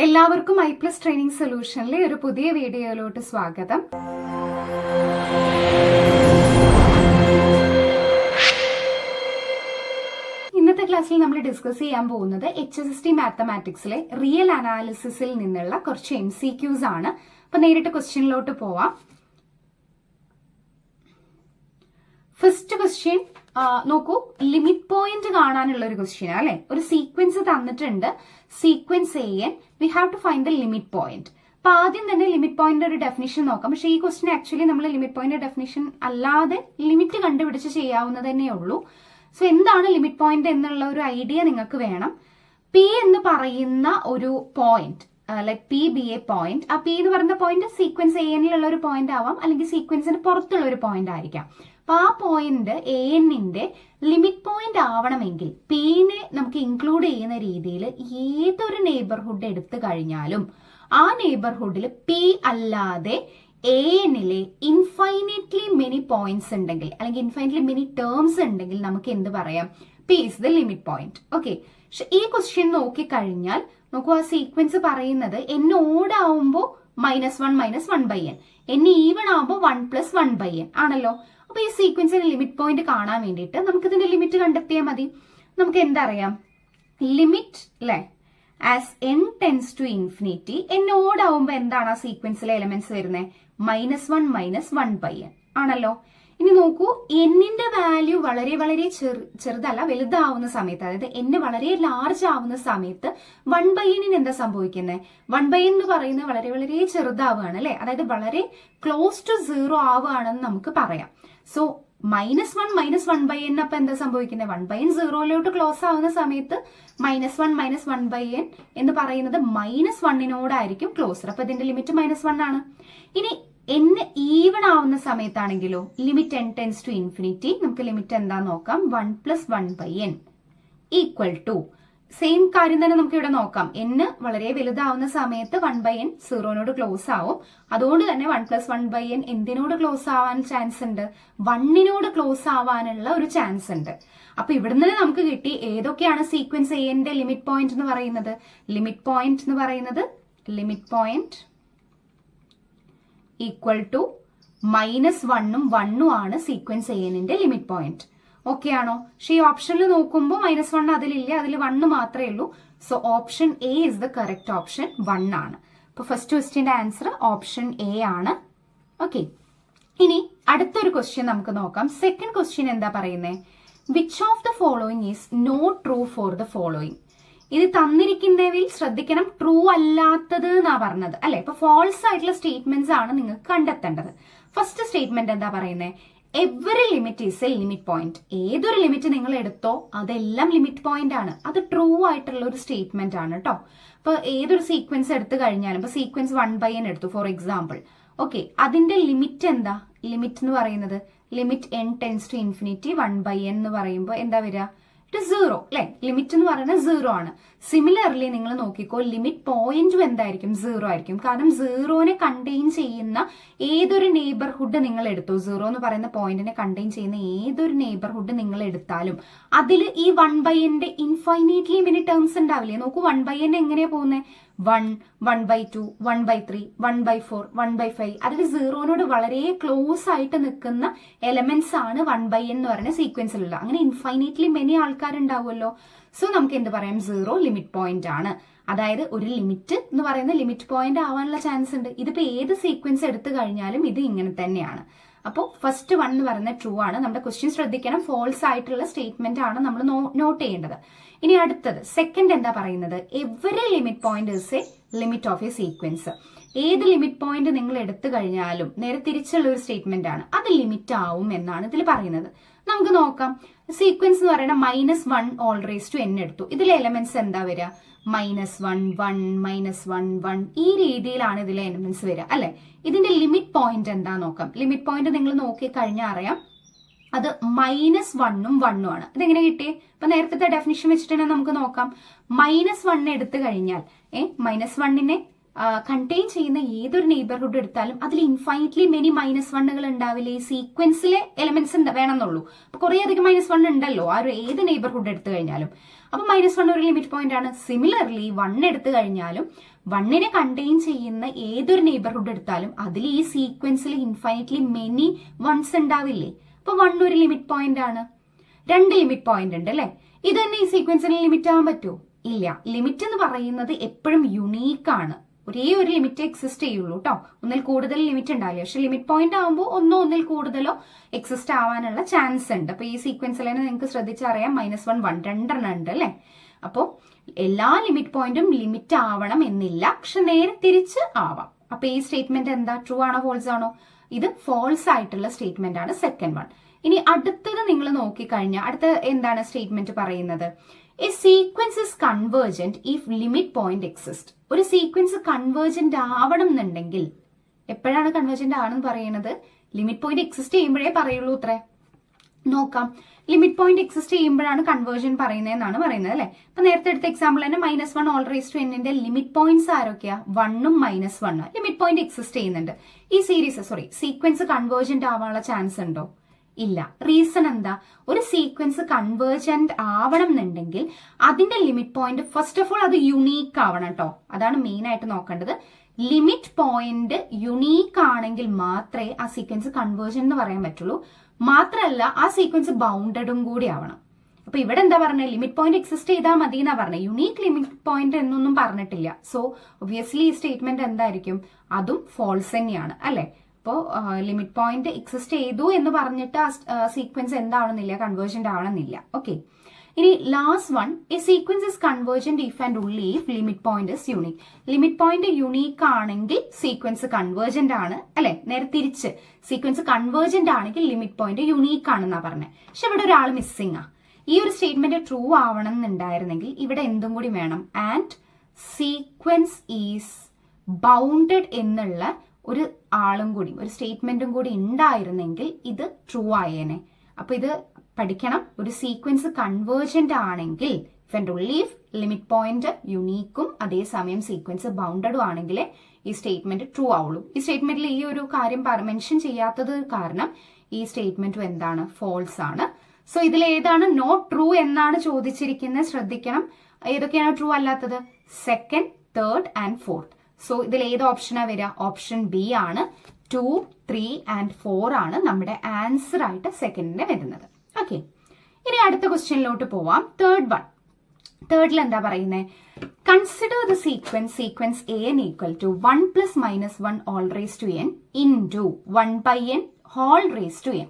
എല്ലാവർക്കും I+ training സൊല്യൂഷനിലെ ഒരു പുതിയ വീഡിയോയിലോട്ട് സ്വാഗതം. ഇന്നത്തെ ക്ലാസ്സിൽ നമ്മൾ ഡിസ്കസ് ചെയ്യാൻ പോകുന്നത് HSST മാത്തമാറ്റിക്സിലെ റിയൽ അനാലിസിസിൽ നിന്നുള്ള കുറച്ച് MCQs ആണ്. അപ്പൊ നേരിട്ട് ക്വസ്റ്റ്യനിലോട്ട് പോവാം. ഫസ്റ്റ് ക്വസ്റ്റ്യൻ നോക്കൂ, ലിമിറ്റ് പോയിന്റ് കാണാനുള്ള ഒരു ക്വസ്റ്റ്യൻ അല്ലെ. ഒരു സീക്വൻസ് തന്നിട്ടുണ്ട്, sequence AN, we have to find the limit point. അപ്പൊ ആദ്യം തന്നെ ലിമിറ്റ് പോയിന്റ് ഒരു ഡെഫിനിഷൻ നോക്കാം. പക്ഷേ ഈ ക്വസ്റ്റ്യൻ ആക്ച്വലി നമ്മൾ ലിമിറ്റ് പോയിന്റ് ഡെഫിനിഷൻ അല്ലാതെ ലിമിറ്റ് കണ്ടുപിടിച്ച് ചെയ്യാവുന്നത് തന്നെ ഉള്ളൂ. സോ എന്താണ് ലിമിറ്റ് പോയിന്റ് എന്നുള്ള ഒരു ഐഡിയ നിങ്ങൾക്ക് വേണം. P എന്ന് പറയുന്ന ഒരു point, like P be a point. ആ P എന്ന് പറയുന്ന പോയിന്റ് സീക്വൻസ് ANലുള്ള ഒരു പോയിന്റ് ആവാം, അല്ലെങ്കിൽ സീക്വൻസിന് പുറത്തുള്ള ഒരു പോയിന്റ് ആയിരിക്കാം. അപ്പൊ ആ പോയിന്റ് ANന്റെ ലിമിറ്റ് പോയിന്റ് ആവണമെങ്കിൽ Pനെ നമുക്ക് ഇൻക്ലൂഡ് ചെയ്യുന്ന രീതിയിൽ ഏതൊരു നെയ്ബർഹുഡ് എടുത്തു കഴിഞ്ഞാലും ആ നെയ്ബർഹുഡിൽ P അല്ലാതെ ANലെ ഇൻഫൈനൈറ്റ്ലി മെനി പോയിന്റ്സ് ഉണ്ടെങ്കിൽ, അല്ലെങ്കിൽ ഇൻഫൈനൈറ്റ്ലി മെനി ടേംസ് ഉണ്ടെങ്കിൽ നമുക്ക് എന്ത് പറയാം? P is the limit point. Okay, പക്ഷെ ഈ ക്വസ്റ്റ്യൻ നോക്കിക്കഴിഞ്ഞാൽ നോക്കൂ, ആ സീക്വൻസ് പറയുന്നത് n ഓഡ് ആവുമ്പോൾ -1 -1/n, n ഈവൺ ആവുമ്പോൾ 1 + 1/n ആണല്ലോ. അപ്പൊ ഈ സീക്വൻസിന്റെ ലിമിറ്റ് പോയിന്റ് കാണാൻ വേണ്ടിയിട്ട് നമുക്ക് ഇതിന്റെ ലിമിറ്റ് കണ്ടെത്തിയാൽ മതി. നമുക്ക് എന്തറിയാം? ലിമിറ്റ് അല്ലെ as n tends to infinity, n odd ആവുമ്പോൾ എന്താണ് ആ സീക്വൻസിലെ എലമെന്റ്സ് വരുന്നത്? -1 -1/n ആണല്ലോ. ഇനി നോക്കൂ, എന്നിന്റെ വാല്യൂ വളരെ വളരെ ചെറുതല്ല, വലുതാവുന്ന സമയത്ത്, അതായത് n വളരെ ലാർജ് ആവുന്ന സമയത്ത് 1/n എന്താ സംഭവിക്കുന്നത്? 1/n എന്ന് പറയുന്നത് വളരെ വളരെ ചെറുതാവുകയാണ് അല്ലെ, അതായത് വളരെ ക്ലോസ് ടു 0 ആവുകയാണെന്ന് നമുക്ക് പറയാം. സോ -1 -1/n അപ്പൊ എന്താ സംഭവിക്കുന്നത്? 1/n 0 ക്ലോസ് ആവുന്ന സമയത്ത് -1 -1/n എന്ന് പറയുന്നത് -1നോടായിരിക്കും ക്ലോസർ. അപ്പൊ ഇതിന്റെ ലിമിറ്റ് -1 ആണ്. ഇനി n ഈവൺ ആവുന്ന സമയത്താണെങ്കിലോ, limit n tends to infinity, നമുക്ക് ലിമിറ്റ് എന്താ നോക്കാം? 1 + 1/n ഈക്വൽ ടു, സെയിം കാര്യം തന്നെ നമുക്ക് ഇവിടെ നോക്കാം. n വളരെ വലുതാവുന്ന സമയത്ത് 1/n 0നോട് ക്ലോസ് ആവും. അതുകൊണ്ട് തന്നെ 1 + 1/n എന്തിനോട് ക്ലോസ് ആവാൻ ചാൻസ് ഉണ്ട്? 1നോട് ക്ലോസ് ആവാനുള്ള ഒരു ചാൻസ് ഉണ്ട്. അപ്പൊ ഇവിടുന്ന് തന്നെ നമുക്ക് കിട്ടി ഏതൊക്കെയാണ് സീക്വൻസ് ANന്റെ ലിമിറ്റ് പോയിന്റ് എന്ന് പറയുന്നത്. ലിമിറ്റ് പോയിന്റ് എന്ന് പറയുന്നത് ലിമിറ്റ് പോയിന്റ് ഈക്വൽ ടു -1ഉം 1ഉം ആണ് സീക്വൻസ് ANന്റെ ലിമിറ്റ് പോയിന്റ്. ഓക്കെ ആണോ? പക്ഷെ ഈ ഓപ്ഷനിൽ നോക്കുമ്പോൾ -1 അതിലില്ല, അതിൽ 1 മാത്രമേ ഉള്ളൂ. So option A is the correct option, 1 ആണ്. അപ്പൊ ഫസ്റ്റ് ക്വസ്റ്റ്യന്റെ ആൻസർ ഓപ്ഷൻ A ആണ്. ഓക്കെ, ഇനി അടുത്തൊരു ക്വസ്റ്റ്യൻ നമുക്ക് നോക്കാം. സെക്കൻഡ് ക്വസ്റ്റ്യൻ എന്താ പറയുന്നത്? Which of the following is not true for the following. ഇത് തന്നിരിക്കുന്നവയിൽ ശ്രദ്ധിക്കണം, ട്രൂ അല്ലാത്തത് എന്നാ പറഞ്ഞത് അല്ലെ. ഇപ്പൊ ഫോൾസ് ആയിട്ടുള്ള സ്റ്റേറ്റ്മെന്റ്സ് ആണ് നിങ്ങൾക്ക് കണ്ടെത്തേണ്ടത്. ഫസ്റ്റ് സ്റ്റേറ്റ്മെന്റ് എന്താ പറയുന്നത്? Every limit is A limit point. ഏതൊരു ലിമിറ്റ് നിങ്ങൾ എടുത്തോ അതെല്ലാം ലിമിറ്റ് പോയിന്റ് ആണ്. അത് ട്രൂ ആയിട്ടുള്ള ഒരു സ്റ്റേറ്റ്മെന്റ് ആണ് കേട്ടോ. അപ്പൊ ഏതൊരു സീക്വൻസ് എടുത്തു കഴിഞ്ഞാലും, ഇപ്പൊ സീക്വൻസ് 1/n എടുത്തു ഫോർ എക്സാമ്പിൾ. ഓക്കെ, അതിന്റെ ലിമിറ്റ് എന്താ? ലിമിറ്റ് എന്ന് പറയുന്നത് limit n tends to infinity 1/n എന്ന് പറയുമ്പോൾ എന്താ വരിക? ഇറ്റ് 0 അല്ലെ. ലിമിറ്റ് എന്ന് പറയുന്നത് 0 ആണ്. സിമിലർലി നിങ്ങൾ നോക്കിക്കോ, ലിമിറ്റ് പോയിന്റും എന്തായിരിക്കും? 0 ആയിരിക്കും. കാരണം 0നെ കണ്ടെയ്ൻ ചെയ്യുന്ന ഏതൊരു നെയ്ബർഹുഡ് നിങ്ങൾ എടുത്തോ, 0 എന്ന് പറയുന്ന പോയിന്റിനെ കണ്ടെയ്ൻ ചെയ്യുന്ന ഏതൊരു നെയ്ബർഹുഡ് നിങ്ങൾ എടുത്താലും അതിൽ ഈ 1/nന്റെ ഇൻഫൈനൈറ്റ്ലി മെനി ടേംസ് ഉണ്ടാവില്ലേ? നോക്കൂ, 1/n എങ്ങനെയാ പോകുന്നത്? 1, 1/2, 1/3, 1/4, 1/5. അതിൽ 0നോട് വളരെ ക്ലോസ് ആയിട്ട് നിൽക്കുന്ന എലമെന്റ്സ് ആണ് 1/n എന്ന് പറയുന്ന സീക്വൻസിലുള്ള. അങ്ങനെ ഇൻഫൈനൈറ്റ്ലി മെനി ആൾക്കാരുണ്ടാവുമല്ലോ. സോ നമുക്ക് എന്ത് പറയാം? 0 ലിമിറ്റ് പോയിന്റ് ആണ്. അതായത് ഒരു ലിമിറ്റ് എന്ന് പറയുന്ന ലിമിറ്റ് പോയിന്റ് ആവാനുള്ള ചാൻസ് ഉണ്ട്. ഇതിപ്പോ ഏത് സീക്വൻസ് എടുത്തു കഴിഞ്ഞാലും ഇത് ഇങ്ങനെ തന്നെയാണ്. അപ്പോൾ ഫസ്റ്റ് 1 എന്ന് പറയുന്നത് ട്രൂ ആണ്. നമ്മുടെ ക്വസ്റ്റ്യൻ ശ്രദ്ധിക്കണം, ഫോൾസ് ആയിട്ടുള്ള സ്റ്റേറ്റ്മെന്റ് ആണ് നമ്മൾ നോട്ട് ചെയ്യേണ്ടത്. ഇനി അടുത്തത് സെക്കൻഡ് എന്താ പറയുന്നത്? Every limit point is A limit of A sequence. ഏത് ലിമിറ്റ് പോയിന്റ് നിങ്ങൾ എടുത്തു കഴിഞ്ഞാലും നേരെ തിരിച്ചുള്ള ഒരു സ്റ്റേറ്റ്മെന്റ് ആണ്, അത് ലിമിറ്റ് ആവും എന്നാണ് ഇതിൽ പറയുന്നത്. നമുക്ക് നോക്കാം. സീക്വൻസ് എന്ന് പറയുന്നത് -1 all raised to n എടുത്തു. ഇതിലെ എലമെന്റ്സ് എന്താ വരിക? -1 1 -1 1 ഈ രീതിയിലാണ് ഇതിലെ എലമെന്റ്സ് വരിക അല്ലെ. ഇതിന്റെ ലിമിറ്റ് പോയിന്റ് എന്താ നോക്കാം. ലിമിറ്റ് പോയിന്റ് നിങ്ങൾ നോക്കി കഴിഞ്ഞാൽ അറിയാം, അത് -1ഉം 1ഉം ആണ്. ഇതെങ്ങനെ കിട്ടിയേ? ഇപ്പൊ നേരത്തെ ഡെഫിനിഷൻ വെച്ചിട്ട് തന്നെ നമുക്ക് നോക്കാം. -1 എടുത്തു കഴിഞ്ഞാൽ -1നെ കണ്ടെയ്ൻ ചെയ്യുന്ന ഏതൊരു നെയ്ബർഹുഡ് എടുത്താലും അതിൽ ഇൻഫൈനൈറ്റ്ലി മെനി -1കൾ ഉണ്ടാവില്ലേ? ഈ സീക്വൻസിലെ എലമെന്റ്സ് വേണമെന്നുള്ളൂ. അപ്പൊ കുറെ അധികം -1 ഉണ്ടല്ലോ ആ ഒരു ഏത് നെയ്ബർഹുഡ് എടുത്തു കഴിഞ്ഞാലും. അപ്പൊ -1 ഒരു ലിമിറ്റ് പോയിന്റ് ആണ്. സിമിലർലി 1 എടുത്തു കഴിഞ്ഞാലും വണ്ണിനെ കണ്ടെയ്ൻ ചെയ്യുന്ന ഏതൊരു നെയ്ബർഹുഡ് എടുത്താലും അതിൽ ഈ സീക്വൻസിൽ ഇൻഫൈനറ്റ്ലി മെനി വൺസ് ഉണ്ടാവില്ലേ? അപ്പൊ 1 ഒരു ലിമിറ്റ് പോയിന്റ് ആണ്. 2 ലിമിറ്റ് പോയിന്റ് ഉണ്ട് അല്ലെ? ഇത് തന്നെ ഈ സീക്വൻസിന് ലിമിറ്റ് ആവാൻ പറ്റുമോ? ഇല്ല. ലിമിറ്റ് എന്ന് പറയുന്നത് എപ്പോഴും യുണീക്ക് ആണ്. ഒരേ ഒരു ലിമിറ്റ് എക്സിസ്റ്റ് ചെയ്യുള്ളൂ കേട്ടോ. ഒന്നിൽ കൂടുതൽ ലിമിറ്റ് ഉണ്ടാവില്ല. പക്ഷെ ലിമിറ്റ് പോയിന്റ് ആകുമ്പോൾ ഒന്നിൽ കൂടുതലോ എക്സിസ്റ്റ് ആവാനുള്ള ചാൻസ് ഉണ്ട്. അപ്പൊ ഈ സീക്വൻസിൽ തന്നെ നിങ്ങൾക്ക് ശ്രദ്ധിച്ചറിയാം -1 1 രണ്ടെണ്ണം ഉണ്ട് അല്ലെ? അപ്പോൾ എല്ലാ ലിമിറ്റ് പോയിന്റും ലിമിറ്റ് ആവണം എന്നില്ല, പക്ഷെ നേരെ തിരിച്ച് ആവാം. അപ്പൊ ഈ സ്റ്റേറ്റ്മെന്റ് എന്താ? ട്രൂ ആണോ ഫോൾസ് ആണോ? ഇത് ഫോൾസ് ആയിട്ടുള്ള സ്റ്റേറ്റ്മെന്റ് ആണ് സെക്കൻഡ് വൺ. ഇനി അടുത്തത് നിങ്ങൾ നോക്കിക്കഴിഞ്ഞാൽ അടുത്ത എന്താണ് സ്റ്റേറ്റ്മെന്റ് പറയുന്നത്? A sequence is convergent if limit point exist. ഒരു സീക്വൻസ് കൺവേർജന്റ് ആവണം എന്നുണ്ടെങ്കിൽ എപ്പോഴാണ് കൺവേർജന്റ് ആണെന്ന് പറയുന്നത്? ലിമിറ്റ് പോയിന്റ് എക്സിസ്റ്റ് ചെയ്യുമ്പോഴേ പറയുള്ളൂ അത്രേ. നോക്കാം, ലിമിറ്റ് പോയിന്റ് എക്സിസ്റ്റ് ചെയ്യുമ്പോഴാണ് കൺവേർഷൻ പറയുന്നതെന്നാണ് പറയുന്നത് അല്ലെ? അപ്പൊ നേരത്തെ എടുത്ത എക്സാമ്പിൾ തന്നെ -1 whole raise to n limit points ആരൊക്കെയാ? 1ഉം -1. ലിമിറ്റ് പോയിന്റ് എക്സിസ്റ്റ് ചെയ്യുന്നുണ്ട്. ഈ സീക്വൻസ് കൺവേർജന്റ് ആവാനുള്ള ചാൻസ് ഉണ്ടോ? ഇല്ല. റീസൺ എന്താ? ഒരു സീക്വൻസ് കൺവേർജന്റ് ആവണം എന്നുണ്ടെങ്കിൽ അതിന്റെ limit point first of all അത് യുണീക്ക് ആവണം കേട്ടോ. അതാണ് മെയിൻ ആയിട്ട് നോക്കേണ്ടത്. ലിമിറ്റ് പോയിന്റ് യുണീക്ക് ആണെങ്കിൽ മാത്രമേ ആ സീക്വൻസ് കൺവേർജൻ എന്ന് പറയാൻ പറ്റുള്ളൂ. മാത്രമല്ല ആ സീക്വൻസ് ബൗണ്ടഡും കൂടി ആവണം. അപ്പൊ ഇവിടെ എന്താ പറഞ്ഞത്? ലിമിറ്റ് പോയിന്റ് എക്സിസ്റ്റ് ചെയ്താൽ മതി എന്നാ പറഞ്ഞത്. യുണീക്ക് ലിമിറ്റ് പോയിന്റ് എന്നൊന്നും പറഞ്ഞിട്ടില്ല. സോ ഒബ്വിയസ്ലി ഈ സ്റ്റേറ്റ്മെന്റ് എന്തായിരിക്കും? അതും ഫോൾസ് തന്നെയാണ് അല്ലെ? അപ്പോൾ ലിമിറ്റ് പോയിന്റ് എക്സിസ്റ്റ് ചെയ്തു എന്ന് പറഞ്ഞിട്ട് സീക്വൻസ് എന്താവണമെന്നില്ല, കൺവേർജന്റ് ആവണമെന്നില്ല. ഓക്കെ, ഇനി last one, A sequence is convergent if and only if limit point is unique. Limit point unique ആണെങ്കിൽ സീക്വൻസ് കൺവേർജന്റ് ആണ് അല്ലെ? നേരെ തിരിച്ച് സീക്വൻസ് കൺവേർജന്റ് ആണെങ്കിൽ ലിമിറ്റ് പോയിന്റ് യുണീക്ക് ആണെന്നാ പറഞ്ഞത്. പക്ഷെ ഇവിടെ ഒരാൾ മിസ്സിംഗ് ആ. ഈ ഒരു സ്റ്റേറ്റ്മെന്റ് ട്രൂ ആവണം എന്നുണ്ടായിരുന്നെങ്കിൽ ഇവിടെ എന്തും കൂടി വേണം, ആൻഡ് സീക്വൻസ് ഈസ് ബൗണ്ടഡ് എന്നുള്ള ഒരു ആളും കൂടി, ഒരു സ്റ്റേറ്റ്മെന്റും കൂടി ഉണ്ടായിരുന്നെങ്കിൽ ഇത് ട്രൂ ആയേനെ. അപ്പൊ ഇത് പഠിക്കണം. ഒരു സീക്വൻസ് കൺവേർജന്റ് ആണെങ്കിൽ if and only if limit point യുണീക്കും അതേസമയം സീക്വൻസ് ബൗണ്ടഡും ആണെങ്കിലേ ഈ സ്റ്റേറ്റ്മെന്റ് ട്രൂ ആവുള്ളൂ. ഈ സ്റ്റേറ്റ്മെന്റിൽ ഈ ഒരു കാര്യം മെൻഷൻ ചെയ്യാത്തത് കാരണം ഈ സ്റ്റേറ്റ്മെന്റും എന്താണ്? ഫോൾസ് ആണ്. സോ ഇതിൽ ഏതാണ് നോട്ട് ട്രൂ എന്നാണ് ചോദിച്ചിരിക്കുന്നത്. ശ്രദ്ധിക്കണം. ഏതൊക്കെയാണ് ട്രൂ അല്ലാത്തത്? Second, third and fourth. So ഇതിൽ ഏത് ഓപ്ഷനാ വരിക? ഓപ്ഷൻ ബി ആണ്. 2, 3 ആൻഡ് 4 ആണ് നമ്മുടെ ആൻസർ ആയിട്ട് സെക്കൻഡിന് വരുന്നത്. ഓക്കെ, ഇനി അടുത്ത ക്വസ്റ്റ്യനിലോട്ട് പോവാം. തേർഡിൽ എന്താ പറയുന്നത്? Consider the sequence an equal to 1 + -1 whole raise to n into 1/n whole raise to n.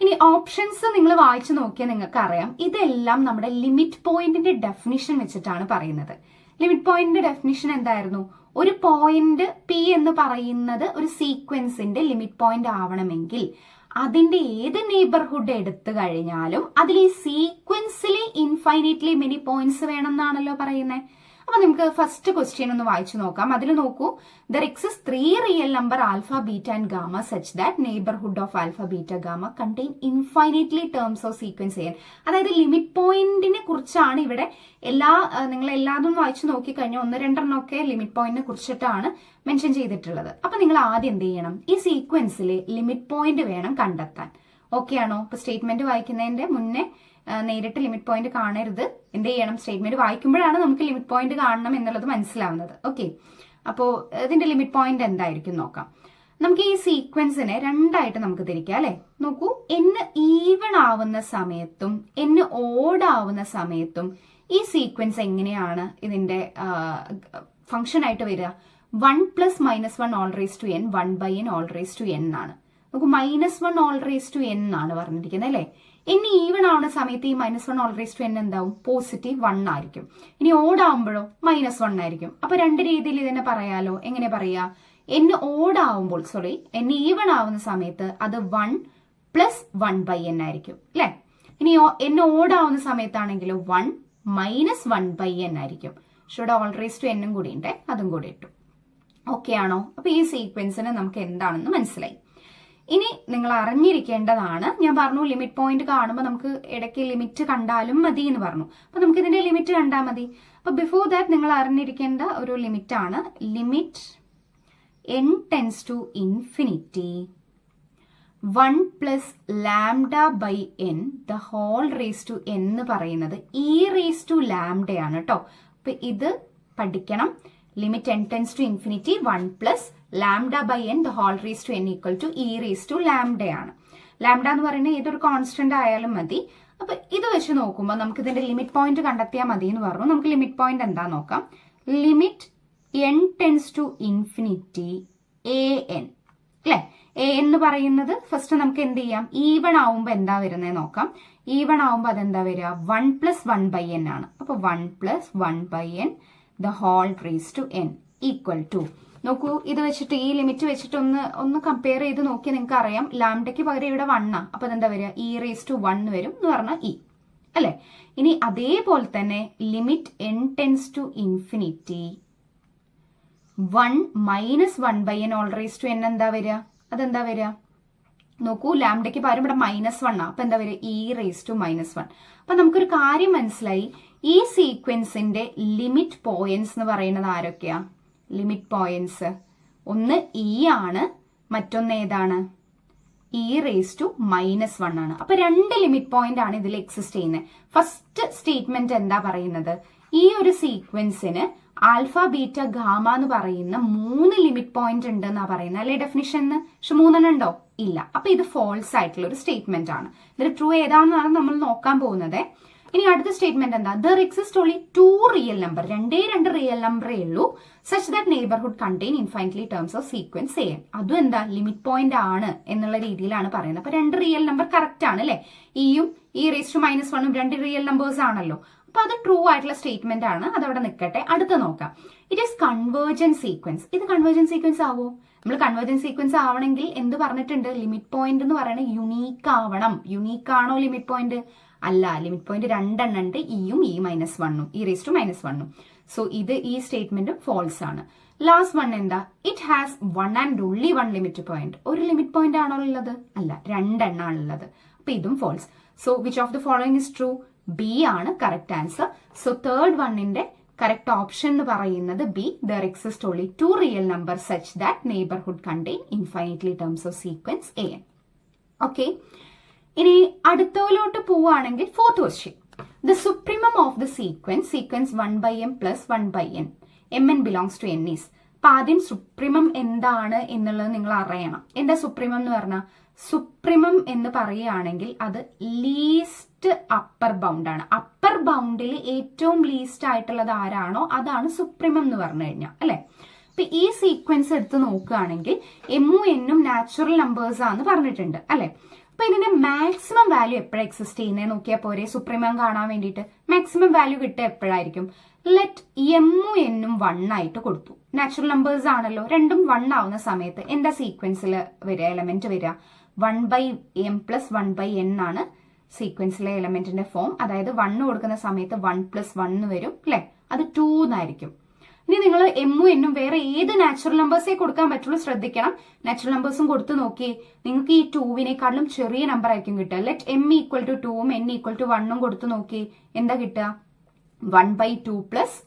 ഇനി ഓപ്ഷൻസ് നിങ്ങൾ വായിച്ചു നോക്കിയാൽ നിങ്ങൾക്ക് അറിയാം, ഇതെല്ലാം നമ്മുടെ ലിമിറ്റ് പോയിന്റിന്റെ ഡെഫിനിഷൻ വെച്ചിട്ടാണ് പറയുന്നത്. ലിമിറ്റ് പോയിന്റിന്റെ ഡെഫിനിഷൻ എന്തായിരുന്നു? ഒരു പോയിന്റ് പി എന്ന് പറയുന്നത് ഒരു സീക്വൻസിന്റെ ലിമിറ്റ് പോയിന്റ് ആവണമെങ്കിൽ അതിന്റെ ഏത് നെയ്ബർഹുഡ് എടുത്തു കഴിഞ്ഞാലും അതിൽ ഈ സീക്വൻസിൽ ഇൻഫൈനൈറ്റ്ലി മെനി പോയിന്റ്സ് വേണമെന്നാണല്ലോ പറയുന്നത്. അപ്പൊ നമുക്ക് ഫസ്റ്റ് ക്വസ്റ്റ്യൻ ഒന്ന് വായിച്ചു നോക്കാം. അതിൽ നോക്കൂ, there exist 3 real number alpha, beta and gamma such that neighbourhood of alpha, beta, gamma contain infinitely terms of sequence ചെയ്യാൻ. അതായത് ലിമിറ്റ് പോയിന്റിനെ കുറിച്ചാണ് ഇവിടെ നിങ്ങൾ എല്ലാതും വായിച്ചു നോക്കിക്കഴിഞ്ഞാൽ 1-2 ഒക്കെ ലിമിറ്റ് പോയിന്റിനെ കുറിച്ചിട്ടാണ് മെൻഷൻ ചെയ്തിട്ടുള്ളത്. അപ്പൊ നിങ്ങൾ ആദ്യം എന്ത് ചെയ്യണം? ഈ സീക്വൻസിലെ ലിമിറ്റ് പോയിന്റ് വേണം കണ്ടെത്താൻ. ഓക്കെ ആണോ? ഇപ്പൊ സ്റ്റേറ്റ്മെന്റ് വായിക്കുന്നതിന്റെ മുന്നേ നേരിട്ട് ലിമിറ്റ് പോയിന്റ് കാണരുത്. എന്ത് ചെയ്യണം? സ്റ്റേറ്റ്മെന്റ് വായിക്കുമ്പോഴാണ് നമുക്ക് ലിമിറ്റ് പോയിന്റ് കാണണം എന്നുള്ളത് മനസ്സിലാവുന്നത്. ഓക്കെ, അപ്പോൾ ഇതിന്റെ ലിമിറ്റ് പോയിന്റ് എന്തായിരിക്കും നോക്കാം. നമുക്ക് ഈ സീക്വൻസിനെ രണ്ടായിട്ട് നമുക്ക് തിരിക്കാം അല്ലെ? നോക്കൂ, n ഈവൺ ആവുന്ന സമയത്തും n ഓഡ് ആവുന്ന സമയത്തും ഈ സീക്വൻസ് എങ്ങനെയാണ് ഇതിന്റെ ഫംഗ്ഷൻ ആയിട്ട് വരിക? 1 + -1 whole raise to n 1/n whole raise to n ആണ്. നമുക്ക് -1 ഓൾ റേസ് ടു n ആണ് പറഞ്ഞിരിക്കുന്നത് അല്ലെ? ഇനി ഈവൺ ആവുന്ന സമയത്ത് ഈ -1 ഓൾ റേസ് ടു n എന്താവും? +1 ആയിരിക്കും. ഇനി ഓഡ് ആവുമ്പോഴോ -1 ആയിരിക്കും. അപ്പൊ രണ്ട് രീതിയിൽ ഇതിനെ പറയാലോ. എങ്ങനെ പറയാ? n ഓഡ് ആവുമ്പോൾ n ഈവൺ ആവുന്ന സമയത്ത് അത് 1 + 1/n ആയിരിക്കും അല്ലെ? ഇനി n ഓഡ് ആവുന്ന സമയത്താണെങ്കിലോ 1 - 1/n ആയിരിക്കും. പക്ഷെ ഇവിടെ ഓൾ റേസ് ടു n കൂടി ഉണ്ട്, അതും കൂടി ഇട്ടു. ഓക്കെ ആണോ? അപ്പൊ ഈ സീക്വൻസിന് നമുക്ക് എന്താണെന്ന് മനസ്സിലായി. ഇനി നിങ്ങൾ അറിഞ്ഞിരിക്കേണ്ടതാണ്, ഞാൻ പറഞ്ഞു ലിമിറ്റ് പോയിന്റ് കാണുമ്പോൾ നമുക്ക് ഇടയ്ക്ക് ലിമിറ്റ് കണ്ടാലും മതി എന്ന് പറഞ്ഞു. അപ്പൊ നമുക്ക് ഇതിന്റെ ലിമിറ്റ് കണ്ടാൽ മതി. അപ്പൊ ബിഫോർ ദാറ്റ് നിങ്ങൾ അറിഞ്ഞിരിക്കേണ്ട ഒരു ലിമിറ്റ് ആണ് limit n tends to infinity 1 + λ/n the whole raise to n എന്ന് പറയുന്നത് e റേസ് ടു ലാംഡ ആണ് കേട്ടോ. അപ്പൊ ഇത് പഠിക്കണം. Limit n tends to infinity 1 plus lambda by n the whole raise to n equal to e raise to ലാംഡയാണ്. Lambda എന്ന് പറയുന്നത് ഏതൊരു കോൺസ്റ്റന്റ് ആയാലും മതി. അപ്പൊ ഇത് വെച്ച് നോക്കുമ്പോൾ നമുക്ക് ഇതിന്റെ ലിമിറ്റ് പോയിന്റ് കണ്ടെത്തിയാൽ മതി എന്ന് പറഞ്ഞു. നമുക്ക് ലിമിറ്റ് പോയിന്റ് എന്താ നോക്കാം. Limit n tends to infinity an അല്ലെ. a എന്ന് പറയുന്നത് ഫസ്റ്റ് നമുക്ക് എന്ത് ചെയ്യാം, ഈവൺ ആവുമ്പോൾ എന്താ വരുന്നത് നോക്കാം. ഈവൺ ആവുമ്പോൾ അതെന്താ വരിക, 1 പ്ലസ് 1 ബൈ n ആണ്. അപ്പൊ 1 plus 1 by n the whole raise to n equal to, നോക്കൂ ഇത് വെച്ചിട്ട് ഈ ലിമിറ്റ് വെച്ചിട്ട് ഒന്ന് കമ്പയർ ചെയ്ത് നോക്കി നിങ്ങൾക്ക് അറിയാം ലാംഡയ്ക്ക് പകരം ഇവിടെ 1 ആ. അപ്പൊ അതെന്താ വരിക, ഇ റേസ് ടു 1 വരും എന്ന് പറഞ്ഞാൽ ഇ അല്ലെ. ഇനി അതേപോലെ തന്നെ limit n tends to infinity 1 minus 1 by n whole raise to n എന്താ വരിക, അതെന്താ വരിക നോക്കൂ, ലാംഡയ്ക്ക് പകരം ഇവിടെ -1 ആ. അപ്പൊ എന്താ വരിക, ഇ റേസ് ടു -1. അപ്പൊ നമുക്കൊരു കാര്യം മനസ്സിലായി, ഈ സീക്വൻസിന്റെ ലിമിറ്റ് പോയിന്റ്സ് എന്ന് പറയുന്നത് ആരൊക്കെയാ, ലിമിറ്റ് പോയിന്റ്സ് ഒന്ന് ഇ ആണ്, മറ്റൊന്ന് ഏതാണ്, ഇ റേസ് ടു -1 ആണ്. അപ്പൊ രണ്ട് ലിമിറ്റ് പോയിന്റ് ആണ് ഇതിൽ എക്സിസ്റ്റ് ചെയ്യുന്നത്. ഫസ്റ്റ് സ്റ്റേറ്റ്മെന്റ് എന്താ പറയുന്നത്, ഈ ഒരു സീക്വൻസിന് ആൽഫ ബീറ്റ ഗാമ എന്ന് പറയുന്ന 3 ലിമിറ്റ് പോയിന്റ് ഉണ്ട് എന്നാ പറയുന്നത് അല്ലെ ഡെഫിനിഷന്. പക്ഷെ 3 ഉണ്ടോ, ഇല്ല. അപ്പൊ ഇത് ഫോൾസ് ആയിട്ടുള്ള ഒരു സ്റ്റേറ്റ്മെന്റ് ആണ്. ഇതിൽ ട്രൂ ഏതാണെന്നാണ് നമ്മൾ നോക്കാൻ പോകുന്നത്. ഇനി അടുത്ത സ്റ്റേറ്റ്മെന്റ് എന്താ, there exist only 2 real number, രണ്ടേ റിയൽ നമ്പറേ ഉള്ളൂ, such that neighbourhood contain infinitely terms of sequence n. അതും എന്താ ലിമിറ്റ് പോയിന്റ് ആണ് എന്നുള്ള രീതിയിലാണ് പറയുന്നത്. അപ്പൊ 2 റിയൽ നമ്പർ കറക്റ്റ് ആണ് അല്ലെ, ഇയും ഇ റേസ് ടു -1ഉം 2 റിയൽ നമ്പേഴ്സ് ആണല്ലോ. അപ്പൊ അത് ട്രൂ ആയിട്ടുള്ള സ്റ്റേറ്റ്മെന്റ് ആണ്, അതവിടെ നിൽക്കട്ടെ. അടുത്ത നോക്കാം, ഇറ്റ് ഈസ് കൺവേർജന്റ് സീക്വൻസ്. ഇത് കൺവേർജന്റ് സീക്വൻസ് ആവോ, നമ്മൾ കൺവേർജന്റ് സീക്വൻസ് ആവണമെങ്കിൽ എന്ത് പറഞ്ഞിട്ടുണ്ട്, ലിമിറ്റ് പോയിന്റ് എന്ന് പറയുന്നത് യുണീക്ക് ആവണം. യുണീക്ക് ആണോ ലിമിറ്റ് പോയിന്റ്, അല്ല. ലിമിറ്റ് പോയിന്റ് 2 ഉണ്ട്, ഇയും ഇ -1ഉം ഇ റേസ് ടു -1ഉം. സോ ഇത് ഈ സ്റ്റേറ്റ്മെന്റും ഫോൾസ് ആണ്. ലാസ്റ്റ് വൺ എന്താ, it has 1 and only 1 limit point. ഒരു ലിമിറ്റ് പോയിന്റ് ആണോ ഉള്ളത്, അല്ല, 2 എണ്ണാണ് ഉള്ളത്. അപ്പൊ ഇതും false. So which of the following is true, B ആണ് കറക്റ്റ് ആൻസർ. സോ തേർഡ് വണ്ണിന്റെ കറക്റ്റ് ഓപ്ഷൻ എന്ന് പറയുന്നത് B, there exist only 2 real number such that neighbourhood contain infinitely terms of sequence a n. Okay, ഇനി അടുത്തോലോട്ട് പോവുകയാണെങ്കിൽ fourth question, the supremum of the sequence 1 by m plus 1 by n m n belongs to N is. അപ്പൊ ആദ്യം supremum എന്താണ് എന്നുള്ളത് നിങ്ങൾ അറിയണം. എന്താ സുപ്രീമം എന്ന് പറഞ്ഞാൽ, സുപ്രീമം എന്ന് പറയുകയാണെങ്കിൽ അത് ലീസ്റ്റ് അപ്പർ ബൗണ്ട് ആണ്. അപ്പർ ബൗണ്ടിൽ ഏറ്റവും ലീസ്റ്റ് ആയിട്ടുള്ളത് ആരാണോ അതാണ് സുപ്രീമം എന്ന് പറഞ്ഞു കഴിഞ്ഞാൽ അല്ലെ. അപ്പൊ ഈ സീക്വൻസ് എടുത്ത് നോക്കുകയാണെങ്കിൽ എമ്മും എന്നും നാച്ചുറൽ നമ്പേഴ്സ് ആണെന്ന് പറഞ്ഞിട്ടുണ്ട് അല്ലെ. അപ്പൊ ഇതിന്റെ മാക്സിമം വാല്യൂ എപ്പോഴാണ് എക്സിസ്റ്റ് ചെയ്യുന്നത് നോക്കിയാൽ പോരെ, സുപ്രീമം കാണാൻ വേണ്ടിയിട്ട് മാക്സിമം വാല്യൂ കിട്ടുക എപ്പോഴായിരിക്കും. ലെറ്റ് എമ്മും എന്നും 1 ആയിട്ട് കൊടുത്തു, നാച്ചുറൽ നമ്പേഴ്സ് ആണല്ലോ, രണ്ടും 1 ആവുന്ന സമയത്ത് എന്താ സീക്വൻസിൽ വരിക, എലമെന്റ് വരിക 1 by m plus 1 by n ആണ് സീക്വൻസിലെ എലമെന്റിന്റെ ഫോം. അതായത് 1 കൊടുക്കുന്ന സമയത്ത് 1 പ്ലസ് 1 വരും അല്ലെ, അത് 2 എന്നായിരിക്കും. ഇനി നിങ്ങൾ എമ്മും എന്നും വേറെ ഏത് നാച്ചുറൽ നമ്പേഴ്സേ കൊടുക്കാൻ പറ്റുള്ളൂ, ശ്രദ്ധിക്കണം. നാച്ചുറൽ നമ്പേഴ്സും കൊടുത്തു നോക്കി നിങ്ങൾക്ക് ഈ 2വിനേക്കാളും ചെറിയ നമ്പർ ആയിരിക്കും കിട്ടുക. ലെറ്റ് എം ഈക്വൽ ടു 2ഉം എൻ ഈക്വൽ ടു 1ഉം കൊടുത്തു നോക്കി എന്താ കിട്ടുക, 1 ബൈ 2 പ്ലസ്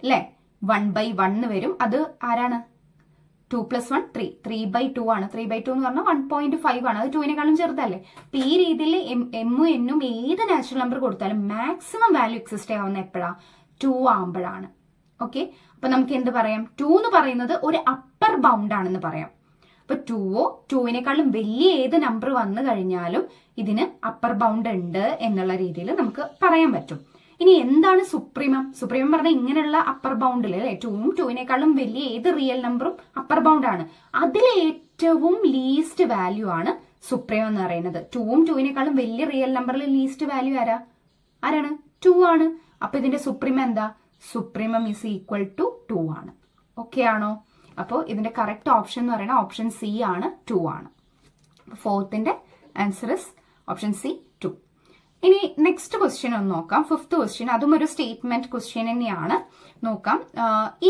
അല്ലെ 1 ബൈ 1 വരും. അത് ആരാണ്, 2 പ്ലസ് 1 3 ബൈ 2 ആണ്. 3 ബൈ 2 എന്ന് പറഞ്ഞാൽ 1.5 ആണ്, അത് 2വിനേക്കാളും ചെറുതല്ലേ. അപ്പൊ ഈ രീതിയിൽ എമ്മും എന്നും ഏത് നാച്ചുറൽ നമ്പർ കൊടുത്താലും മാക്സിമം വാല്യൂ എക്സിസ്റ്റ് ആവുന്ന എപ്പോഴാ, 2 ആവുമ്പോഴാണ്. ഓക്കെ, അപ്പൊ നമുക്ക് എന്ത് പറയാം, 2 എന്ന് പറയുന്നത് ഒരു അപ്പർ ബൗണ്ട് ആണെന്ന് പറയാം. അപ്പൊ 2ഓ 2വിനേക്കാളും വലിയ ഏത് നമ്പർ വന്നു കഴിഞ്ഞാലും ഇതിന് അപ്പർ ബൗണ്ട് ഉണ്ട് എന്നുള്ള രീതിയിൽ നമുക്ക് പറയാൻ പറ്റും. ഇനി എന്താണ് സുപ്രീമം, സുപ്രീമം പറഞ്ഞാൽ ഇങ്ങനെയുള്ള അപ്പർ ബൗണ്ടിൽ അല്ലെ 2ഉം 2വിനേക്കാളും വലിയ ഏത് റിയൽ നമ്പറും അപ്പർ ബൗണ്ട് ആണ്, അതിൽ ഏറ്റവും ലീസ്റ്റ് വാല്യൂ ആണ് സുപ്രീമം എന്ന് പറയുന്നത്. 2ഉം 2വിനേക്കാളും വലിയ റിയൽ നമ്പറിൽ ലീസ്റ്റ് വാല്യൂ ആരാണ്, 2 ആണ്. അപ്പൊ ഇതിന്റെ സുപ്രീമം എന്താ, സുപ്രീമം ഈസ് ഈക്വൽ ടു 2 ആണ്. ഓക്കെ ആണോ? അപ്പോൾ ഇതിന്റെ കറക്റ്റ് ഓപ്ഷൻ എന്ന് പറയുന്നത് ഓപ്ഷൻ സി ആണ്, 2 ആണ്. ഫോർത്തിന്റെ ആൻസർ ഇസ് ഓപ്ഷൻ സി 2. ഇനി നെക്സ്റ്റ് ക്വസ്റ്റ്യൻ ഒന്ന് നോക്കാം, ഫിഫ്ത്ത് ക്വസ്റ്റ്യൻ. അതും ഒരു സ്റ്റേറ്റ്മെന്റ് ക്വസ്റ്റ്യൻ തന്നെയാണ്. നോക്കാം,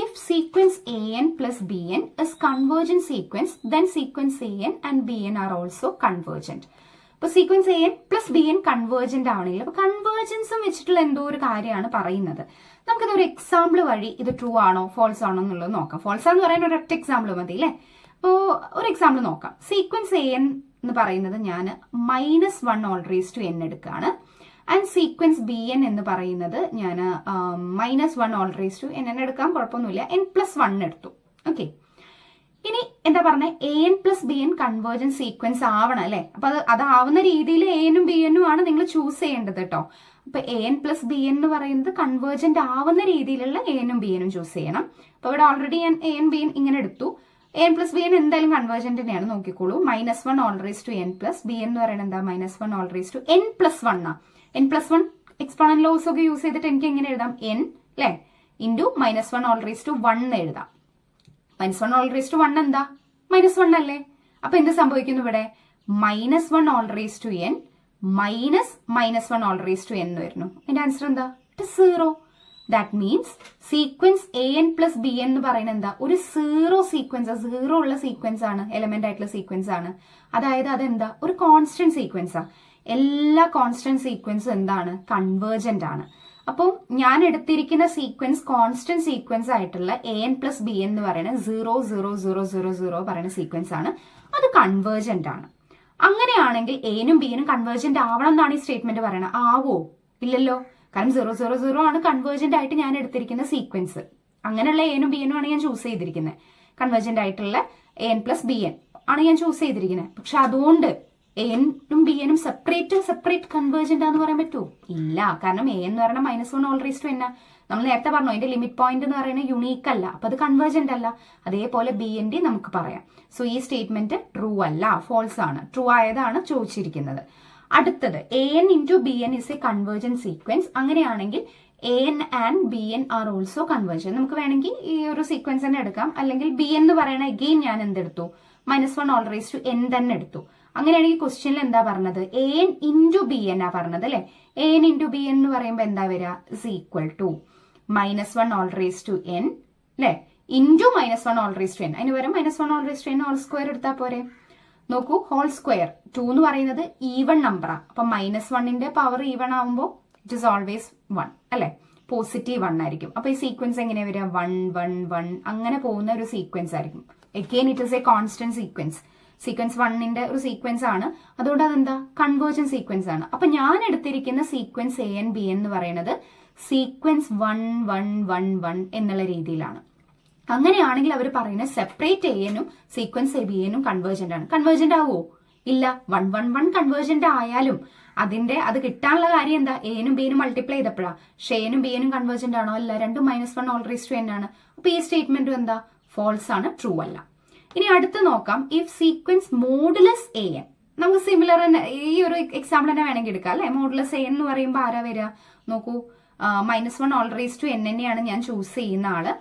if sequence a n plus b n is convergent sequence then sequence a n and b n are also convergent. അപ്പൊ sequence a n plus b n convergent ആവണില്ല. അപ്പൊ കൺവേർജൻസും വെച്ചിട്ടുള്ള എന്തോ ഒരു കാര്യമാണ് പറയുന്നത്. നമുക്കിത് ഒരു എക്സാമ്പിൾ വഴി ഇത് ട്രൂ ആണോ ഫോൾസ് ആണോ എന്നുള്ളത് നോക്കാം. ഫോൾസ് എന്ന് പറയാൻ ഒരൊറ്റ എക്സാമ്പിൾ മതി അല്ലേ. അപ്പോ ഒരു എക്സാമ്പിൾ നോക്കാം. സീക്വൻസ് എ എൻ എന്ന് പറയുന്നത് ഞാൻ -1 ഓൾ റേസ് ടു n എടുക്കുകയാണ്. ആൻഡ് സീക്വൻസ് ബി എൻ എന്ന് പറയുന്നത് ഞാൻ -1 ഓൾ റേസ് ടു എൻ എടുക്കാം, കുഴപ്പമൊന്നുമില്ല, n+1 എടുത്തു. ഓക്കെ, ഇനി എന്താ പറഞ്ഞ an+bn കൺവേർജൻസ് സീക്വൻസ് ആവണം അല്ലെ. അപ്പൊ അതാവുന്ന രീതിയിൽ an ഉം bn ഉം ആണ് നിങ്ങൾ ചൂസ് ചെയ്യേണ്ടത് കേട്ടോ. അപ്പൊ an+bn എന്ന് പറയുന്നത് കൺവേർജന്റ് ആവുന്ന രീതിയിലുള്ള an ഉം bn ഉം ചൂസ് ചെയ്യണം. അപ്പൊ ഇവിടെ ഓൾറെഡി ഞാൻ an bn ഇങ്ങനെ എടുത്തു. an+bn എന്തായാലും കൺവേർജന്റ് തന്നെയാണ്, നോക്കിക്കോളൂ. -1 whole raise to n plus bn എന്ന് പറയുന്നത് എന്താ, -1 ഓൾ റേസ് ടു n+1 ആ. n+1 എക്സ്പോണന്റ് ലോസ് ഒക്കെ യൂസ് ചെയ്തിട്ട് എനിക്ക് എങ്ങനെ എഴുതാം, n അല്ലെ ഇൻറ്റു -1 ഓൾ റേസ് ടു 1 എഴുതാം. -1 ഓൾ റേസ് ടു 1 എന്താ, -1 അല്ലേ. അപ്പൊ എന്ത് സംഭവിക്കുന്നു ഇവിടെ, -1 whole raise to n minus -1 whole raise to n എന്ന് വരുന്നു. എന്റെ ആൻസർ എന്താ, it 0. That means sequence an+bn എന്ന് പറയുന്നത് എന്താ, ഒരു 0 സീക്വൻസ്, 0 ഉള്ള സീക്വൻസ് ആണ്, എലമെന്റ് ആയിട്ടുള്ള സീക്വൻസ് ആണ്. അതായത് അതെന്താ, ഒരു കോൺസ്റ്റന്റ് സീക്വൻസ് ആ. എല്ലാ കോൺസ്റ്റന്റ് സീക്വൻസും എന്താണ്, കൺവേർജന്റ് ആണ്. അപ്പോൾ ഞാൻ എടുത്തിരിക്കുന്ന സീക്വൻസ് കോൺസ്റ്റന്റ് സീക്വൻസ് ആയിട്ടുള്ള an+bn എന്ന് പറയുന്നത് 0 0 0 0 0 പറയുന്ന സീക്വൻസ് ആണ്. അത് കൺവേർജന്റ് ആണ്. അങ്ങനെയാണെങ്കിൽ a-നും b-നും കൺവേർജന്റ് ആവണം എന്നാണ് ഈ സ്റ്റേറ്റ്മെന്റ് പറയുന്നത്. ആവോ, ഇല്ലല്ലോ. കാരണം 0 0 0 ആണ് കൺവേർജന്റ് ആയിട്ട് ഞാൻ എടുത്തിരിക്കുന്ന സീക്വൻസ്. അങ്ങനെയുള്ള a-നും b-നും ആണ് ഞാൻ ചൂസ് ചെയ്തിരിക്കുന്നത്. കൺവേർജന്റ് ആയിട്ടുള്ള an+bn ആണ് ഞാൻ ചൂസ് ചെയ്തിരിക്കുന്നത്. പക്ഷെ അതുകൊണ്ട് a-നും b-നും സെപ്പറേറ്റ് കൺവേർജന്റ് ആണെന്ന് പറയാൻ പറ്റുമോ, ഇല്ല. കാരണം a എന്ന് പറയുന്നത് -1 ഓൾ റേസ് ടു n. നമ്മൾ നേരത്തെ പറഞ്ഞു അതിന്റെ ലിമിറ്റ് പോയിന്റ് എന്ന് പറയുന്നത് യുണീക്ക് അല്ല, അപ്പൊ അത് കൺവേർജന്റ് അല്ല. അതേപോലെ bn നമുക്ക് പറയാം. സോ ഈ സ്റ്റേറ്റ്മെന്റ് ട്രൂ അല്ല, ഫോൾസ് ആണ്. ട്രൂ ആയതാണ് ചോദിച്ചിരിക്കുന്നത്. അടുത്തത് an into bn is A convergent sequence. അങ്ങനെയാണെങ്കിൽ an and bn R also convergent. നമുക്ക് വേണമെങ്കിൽ ഈ ഒരു സീക്വൻസ് തന്നെ എടുക്കാം. അല്ലെങ്കിൽ bn എന്ന് പറയണ അഗെയിൻ ഞാൻ എന്തെടുത്തു, -1 ഓൾ റേസ് ടു n തന്നെ എടുത്തു. അങ്ങനെയാണെങ്കിൽ ക്വസ്റ്റ്യനിൽ എന്താ പറഞ്ഞത്, an ഇൻറ്റു bn ആ പറഞ്ഞത് അല്ലെ. an ഇൻറ്റു bn എന്ന് പറയുമ്പോൾ എന്താ വരിക, is equal to -1 whole raise to n അല്ലെ into -1 whole raise to n. അതിന് പകരം -1 whole raise to n whole square എടുത്താൽ പോരെ. നോക്കൂ, ഹോൾ സ്ക്വയർ 2 എന്ന് പറയുന്നത് ഈവൺ നമ്പറാണ്. അപ്പൊ -1ന്റെ പവർ ഈവൺ ആവുമ്പോൾ ഇറ്റ് ഇസ് ഓൾവേസ് 1 അല്ലെ, പോസിറ്റീവ് 1 ആയിരിക്കും. അപ്പൊ ഈ സീക്വൻസ് എങ്ങനെ വരിക, 1 1 1 അങ്ങനെ പോകുന്ന ഒരു സീക്വൻസ് ആയിരിക്കും. Again it is a constant sequence. Sequence 1ന്റെ ഒരു സീക്വൻസ് ആണ്, അതുകൊണ്ട് അതെന്താ, കൺവേർജന്റ് സീക്വൻസ് ആണ്. അപ്പൊ ഞാൻ എടുത്തിരിക്കുന്ന സീക്വൻസ് an bn എന്ന് പറയുന്നത് സീക്വൻസ് 1 1 1 1 എന്നുള്ള രീതിയിലാണ്. അങ്ങനെയാണെങ്കിൽ അവർ പറയുന്നത് സെപ്പറേറ്റ് an-നും സീക്വൻസ് bn-നും കൺവേർജന്റ് ആണ്. കൺവേർജന്റ് ആവുമോ, ഇല്ല. 1 1 1 കൺവേർജന്റ് ആയാലും അത് കിട്ടാനുള്ള കാര്യം എന്താ, a-നും b-നും മൾട്ടിപ്ലൈ ചെയ്തപ്പോഴാ. പക്ഷെ a-നും b-നും കൺവേർജന്റ് ആണോ, അല്ല. രണ്ടും -1 ഓൾ റേസ് ടു n ആണ്. അപ്പൊ ഈ സ്റ്റേറ്റ്മെന്റും എന്താ, ഫോൾസ് ആണ്, ട്രൂ അല്ല. ഇനി അടുത്ത് നോക്കാം, ഇഫ് സീക്വൻസ് മോഡുലസ് an. നമുക്ക് സിമിലർ ഈ ഒരു എക്സാമ്പിൾ തന്നെ വേണമെങ്കിൽ എടുക്കാം അല്ലെ. മോഡുലസ് an എന്ന് പറയുമ്പോൾ ആരാ വരിക, നോക്കൂ, -1 ഓൾ റേസ് ടു n തന്നെയാണ് ഞാൻ ചൂസ് ചെയ്യുന്ന ആള്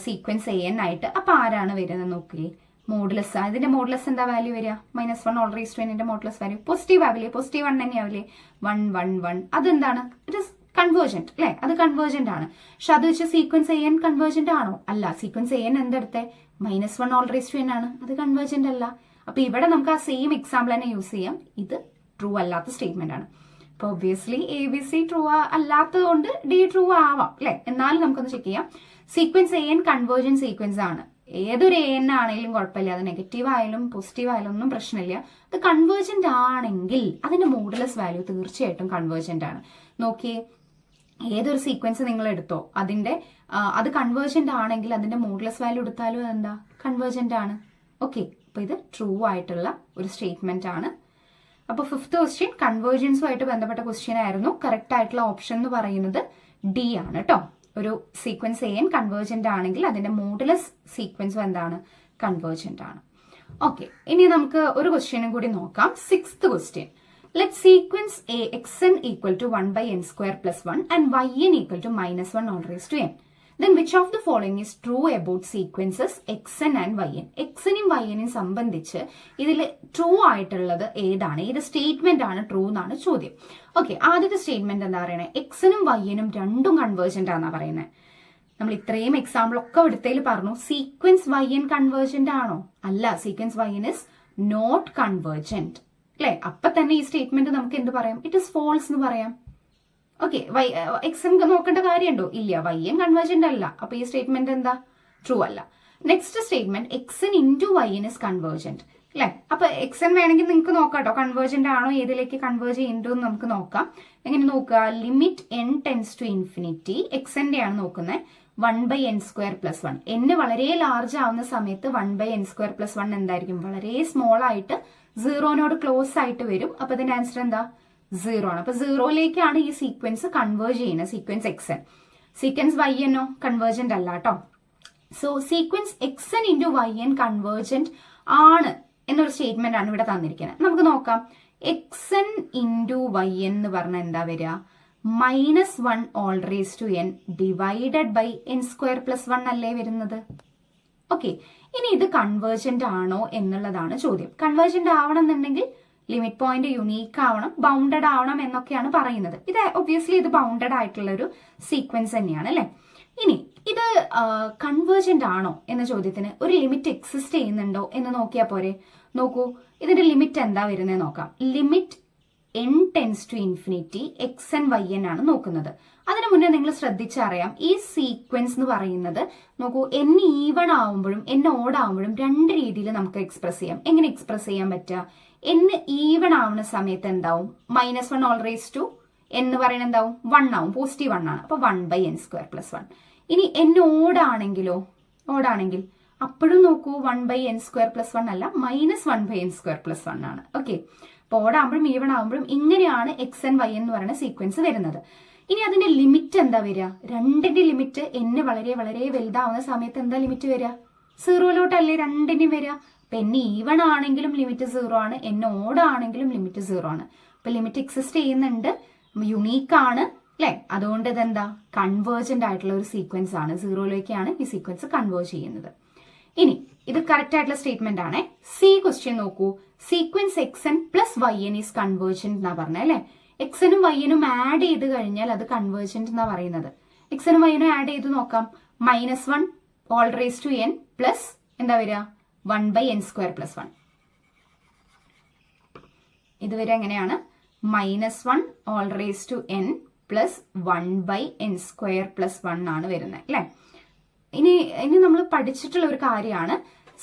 സീക്വൻസ് an ആയിട്ട്. അപ്പൊ ആരാണ് വരുന്നത് നോക്കിയേ, മോഡുലസ്. ഇതിന്റെ മോഡുലസ് എന്താ വാല്യൂ വരിക, -1 whole raise to n modulus value positive ആവില്ലേ, പോസിറ്റീവ് 1 തന്നെയാവില്ലേ, 1 1 1. അതെന്താണ്, ഇറ്റ് ഇസ് കൺവേർജന്റ് അല്ലെ, അത് കൺവേർജന്റ് ആണ്. പക്ഷെ അത് വെച്ച് സീക്വൻസ് an കൺവേർജന്റ് ആണോ, അല്ല. സീക്വൻസ് an എന്തെടുത്തെ, -1 ഓൾ റേസ് ടു n ആണ്, അത് കൺവേർജന്റ് അല്ല. അപ്പൊ ഇവിടെ നമുക്ക് ആ സെയിം എക്സാമ്പിൾ തന്നെ യൂസ് ചെയ്യാം. ഇത് ട്രൂ അല്ലാത്ത സ്റ്റേറ്റ്മെന്റ് ആണ്. അപ്പൊ ഒബ്വിയസ്ലി ABC ട്രൂ അല്ലാത്തത് കൊണ്ട് D ട്രൂ ആവാം അല്ലെ. എന്നാലും നമുക്കൊന്ന് ചെക്ക് ചെയ്യാം. സീക്വൻസ് an കൺവേർജന്റ് സീക്വൻസ് ആണ്. ഏതൊരു an ആണെങ്കിലും കുഴപ്പമില്ല, അത് നെഗറ്റീവ് ആയാലും പോസിറ്റീവ് ആയാലും ഒന്നും പ്രശ്നമില്ല. അത് കൺവേർജന്റ് ആണെങ്കിൽ അതിന്റെ മോഡുലസ് വാല്യൂ തീർച്ചയായിട്ടും കൺവേർജന്റ് ആണ്. നോക്കിയേ, ഏതൊരു സീക്വൻസ് നിങ്ങൾ എടുത്തോ അത് കൺവേർജന്റ് ആണെങ്കിൽ അതിന്റെ മോഡുലസ് വാല്യൂ എടുത്താലും എന്താ, കൺവേർജന്റ് ആണ്. ഓക്കെ, അപ്പൊ ഇത് ട്രൂ ആയിട്ടുള്ള ഒരു സ്റ്റേറ്റ്മെന്റ് ആണ്. അപ്പൊ 5th ക്വസ്റ്റ്യൻ കൺവേർജൻസുമായിട്ട് ബന്ധപ്പെട്ട ക്വസ്റ്റ്യൻ ആയിരുന്നു. കറക്റ്റ് ആയിട്ടുള്ള ഓപ്ഷൻ എന്ന് പറയുന്നത് D ആണ് കേട്ടോ. ഒരു സീക്വൻസ് an കൺവേർജന്റ് ആണെങ്കിൽ അതിന്റെ മോഡുലസ് സീക്വൻസും എന്താണ്, കൺവേർജന്റ് ആണ്. ഓക്കെ, ഇനി നമുക്ക് ഒരു ക്വസ്റ്റ്യനും കൂടി നോക്കാം. 6th question, let sequence a xn equal to 1 by n square plus 1 and yn equal to -1 all raised to n. Then which of the following is true about sequences xn and yn? xനും yനും സംബന്ധിച്ച് ഇതിൽ true ആയിട്ടുള്ളത് ഏതാണ്, ഏത് statement ആണ് true എന്നാണ് ചോദ്യം. Okay, ആദ്യത്തെ statement എന്താ പറയുന്നത്, xനും yനും രണ്ടും കൺവേർജന്റ് ആണെന്നാ പറയുന്നത്. നമ്മൾ ഇത്രയും എക്സാമ്പിൾ ഒക്കെ എടുത്തതിൽ പറഞ്ഞു സീക്വൻസ് yn കൺവേർജന്റ് ആണോ, അല്ല. Sequence yn is not convergent അല്ലെ. അപ്പൊ തന്നെ ഈ സ്റ്റേറ്റ്മെന്റ് നമുക്ക് എന്ത് പറയാം, ഇറ്റ് ഇസ് ഫോൾസ് എന്ന് പറയാം. ഓക്കെ, എക്സൻ നോക്കേണ്ട കാര്യമുണ്ടോ, ഇല്ല. yn കൺവേർജന്റ് അല്ല, അപ്പൊ ഈ സ്റ്റേറ്റ്മെന്റ് എന്താ, ട്രൂ അല്ല. Next statement xn into yn is convergent. അല്ലെ? അപ്പൊ xn വേണമെങ്കിൽ നിങ്ങൾക്ക് നോക്കാം കേട്ടോ, കൺവേർജന്റ് ആണോ, ഏതിലേക്ക് കൺവേർജ് ചെയ്യുന്നുണ്ടെന്ന് നമുക്ക് നോക്കാം. എങ്ങനെ നോക്കുക? Limit n tends to infinity, xന്റെ ആണ് നോക്കുന്നത്, 1/n²+1. n വളരെ ലാർജ് ആവുന്ന സമയത്ത് 1/n²+1 എന്തായിരിക്കും? വളരെ സ്മോൾ ആയിട്ട് സീറോനോട് ക്ലോസ് ആയിട്ട് വരും. അപ്പൊ ഇതിന്റെ ആൻസർ എന്താ? 0 ആണ്. അപ്പൊ 0ലേക്കാണ് ഈ സീക്വൻസ് കൺവേർജ് ചെയ്യുന്നത്, sequence xn. Sequence yn convergent അല്ല കേട്ടോ. So sequence xn into yn convergent ആണ് എന്നൊരു സ്റ്റേറ്റ്മെന്റ് ആണ് ഇവിടെ തന്നിരിക്കുന്നത്. നമുക്ക് നോക്കാം. xn ഇൻറ്റു yn എന്ന് പറഞ്ഞാൽ എന്താ വരിക? -1 whole raise to n divided by n²+1 അല്ലേ വരുന്നത്? ഓക്കെ, ഇനി ഇത് കൺവേർജന്റ് ആണോ എന്നുള്ളതാണ് ചോദ്യം. കൺവേർജന്റ് ആവണം എന്നുണ്ടെങ്കിൽ ലിമിറ്റ് പോയിന്റ് യുണീക്ക് ആവണം, ബൗണ്ടഡ് ആവണം എന്നൊക്കെയാണ് പറയുന്നത്. ഇത് ഒബ്വിയസ്ലി ഇത് ബൗണ്ടഡ് ആയിട്ടുള്ള ഒരു സീക്വൻസ് തന്നെയാണ് അല്ലെ? ഇനി ഇത് കൺവേർജന്റ് ആണോ എന്ന ചോദ്യത്തിന് ഒരു ലിമിറ്റ് എക്സിസ്റ്റ് ചെയ്യുന്നുണ്ടോ എന്ന് നോക്കിയാൽ പോരെ? നോക്കൂ, ഇതിന്റെ ലിമിറ്റ് എന്താ വരുന്നത് നോക്കാം. Limit n tends to infinity xn yn ആണ് നോക്കുന്നത്. അതിനു മുന്നേ നിങ്ങൾ ശ്രദ്ധിച്ചറിയാം, ഈ സീക്വൻസ് എന്ന് പറയുന്നത് നോക്കൂ, n ഈവൺ ആവുമ്പോഴും n ഓഡ് ആവുമ്പോഴും രണ്ട് രീതിയിൽ നമുക്ക് എക്സ്പ്രസ് ചെയ്യാം. എങ്ങനെ എക്സ്പ്രസ് ചെയ്യാൻ പറ്റുക? n ഈവൺ ആവുന്ന സമയത്ത് എന്താവും? -1 ഓൾ റേസ് ടു n എന്ന് പറയുന്നത് എന്താവും? 1 ആവും, പോസിറ്റീവ് 1 ആണ്. അപ്പൊ 1/n²+1. ഇനി n ഓടാണെങ്കിലോ? ഓടാണെങ്കിൽ അപ്പോഴും നോക്കൂ, 1/n²+1 അല്ല, -1/n²+1 ആണ്. ഓക്കെ, അപ്പോൾ ഓടാകുമ്പോഴും ഈവൺ ആകുമ്പോഴും ഇങ്ങനെയാണ് xn yn എന്ന് പറയുന്ന സീക്വൻസ് വരുന്നത്. ഇനി അതിന്റെ ലിമിറ്റ് എന്താ വരിക? രണ്ടിന്റെ ലിമിറ്റ് n വളരെ വളരെ വലുതാവുന്ന സമയത്ത് എന്താ ലിമിറ്റ് വരിക? 0ലോട്ടല്ലേ രണ്ടിന്റെയും വരിക. അപ്പൊ n ഈവൺ ആണെങ്കിലും ലിമിറ്റ് 0 ആണ്, n ഓഡ് ആണെങ്കിലും ലിമിറ്റ് 0 ആണ്. അപ്പൊ ലിമിറ്റ് എക്സിസ്റ്റ് ചെയ്യുന്നുണ്ട്, യുണീക്ക് ആണ് അല്ലെ? അതുകൊണ്ട് ഇതെന്താ? കൺവേർജന്റ് ആയിട്ടുള്ള ഒരു സീക്വൻസ് ആണ്. 0ലേക്കാണ് ഈ സീക്വൻസ് കൺവേർജ് ചെയ്യുന്നത്. ഇനി ഇത് കറക്റ്റ് ആയിട്ടുള്ള സ്റ്റേറ്റ്മെന്റ് ആണ്. സി ക്വസ്റ്റ്യൻ നോക്കൂ. Sequence xn plus yn is convergent എന്നാ പറഞ്ഞത് അല്ലെ? xനും yനും ആഡ് ചെയ്ത് കഴിഞ്ഞാൽ അത് കൺവേർജന്റ് എന്നാ പറയുന്നത്. xനും yനും ആഡ് ചെയ്ത് നോക്കാം. -1 whole raise to n plus എന്താ വരിക? 1/n²+1. ഇതുവരെ എങ്ങനെയാണ്? -1 whole raise to n plus 1/n²+1 ആണ് വരുന്നത് അല്ലെ? ഇനി നമ്മൾ പഠിച്ചിട്ടുള്ള ഒരു കാര്യമാണ്,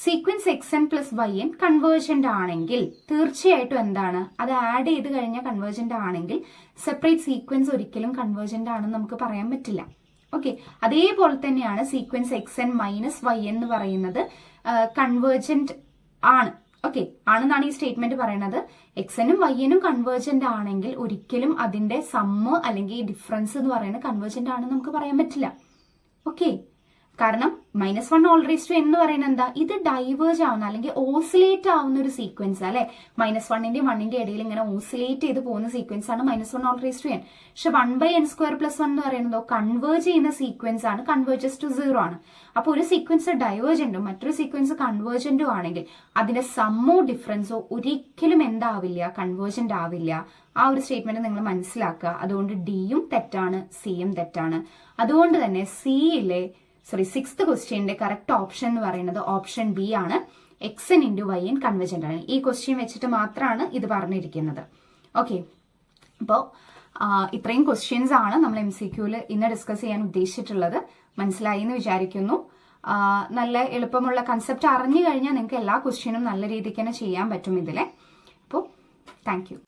sequence xn plus yn convergent ആണെങ്കിൽ തീർച്ചയായിട്ടും എന്താണ്? അത് ആഡ് ചെയ്ത് കഴിഞ്ഞാൽ കൺവേർജന്റ് ആണെങ്കിൽ സെപ്പറേറ്റ് സീക്വൻസ് ഒരിക്കലും കൺവേർജന്റ് ആണെന്ന് നമുക്ക് പറയാൻ പറ്റില്ല. ഓക്കെ, അതേപോലെ തന്നെയാണ് സീക്വൻസ് xn മൈനസ് y എന്ന് പറയുന്നത് കൺവേർജന്റ് ആണ്. ഓക്കെ, ആണെന്നാണ് ഈ സ്റ്റേറ്റ്മെന്റ് പറയുന്നത്. xനും yനും കൺവേർജന്റ് ആണെങ്കിൽ ഒരിക്കലും അതിന്റെ സമ്മ് അല്ലെങ്കിൽ ഡിഫറൻസ് എന്ന് പറയുന്നത് കൺവേർജന്റ് ആണെന്ന് നമുക്ക് പറയാൻ പറ്റില്ല. ഓക്കെ, കാരണം -1 ഓൾ റേസ് ടു n എന്ന് പറയുന്നത് എന്താ? ഇത് ഡൈവേർജ് ആവുന്ന അല്ലെങ്കിൽ ഓസിലേറ്റ് ആവുന്ന ഒരു സീക്വൻസ് അല്ലെ? -1ന്റെയും 1ന്റെ ഇടയിൽ ഇങ്ങനെ ഓസിലേറ്റ് ചെയ്ത് പോകുന്ന സീക്വൻസ് ആണ് -1 ഓൾ റേസ് ടു n. പക്ഷെ 1/n²+1 എന്ന് പറയുന്നതോ കൺവേർജ് ചെയ്യുന്ന സീക്വൻസ് ആണ്, കൺവേർജസ് ടു 0 ആണ്. അപ്പൊ ഒരു സീക്വൻസ് ഡൈവേർജന്റും മറ്റൊരു സീക്വൻസ് കൺവേർജന്റും ആണെങ്കിൽ അതിന്റെ സമ്മോ ഡിഫറൻസോ ഒരിക്കലും എന്താവില്ല? കൺവേർജന്റ് ആവില്ല. ആ ഒരു സ്റ്റേറ്റ്മെന്റ് നിങ്ങൾ മനസ്സിലാക്കുക. അതുകൊണ്ട് ഡിയും തെറ്റാണ്, സിയും തെറ്റാണ്. അതുകൊണ്ട് തന്നെ സിക്സ്ത് ക്വസ്റ്റ്യന്റെ കറക്റ്റ് ഓപ്ഷൻ എന്ന് പറയുന്നത് ഓപ്ഷൻ ബി ആണ്. xn ഇൻറ്റു yn കൺവേർജന്റ് ആണ്. ഈ ക്വസ്റ്റ്യൻ വെച്ചിട്ട് മാത്രമാണ് ഇത് പറഞ്ഞിരിക്കുന്നത്. ഓക്കെ, അപ്പോൾ ഇത്രയും ക്വസ്റ്റ്യൻസ് ആണ് നമ്മൾ MCQയിൽ ഇന്ന് ഡിസ്കസ് ചെയ്യാൻ ഉദ്ദേശിച്ചിട്ടുള്ളത്. മനസ്സിലായി എന്ന് വിചാരിക്കുന്നു. നല്ല എളുപ്പമുള്ള കൺസെപ്റ്റ് അറിഞ്ഞു കഴിഞ്ഞാൽ നിങ്ങൾക്ക് എല്ലാ ക്വസ്റ്റ്യനും നല്ല രീതിക്ക് തന്നെ ചെയ്യാൻ പറ്റും ഇതിലെ. അപ്പോൾ താങ്ക് യു.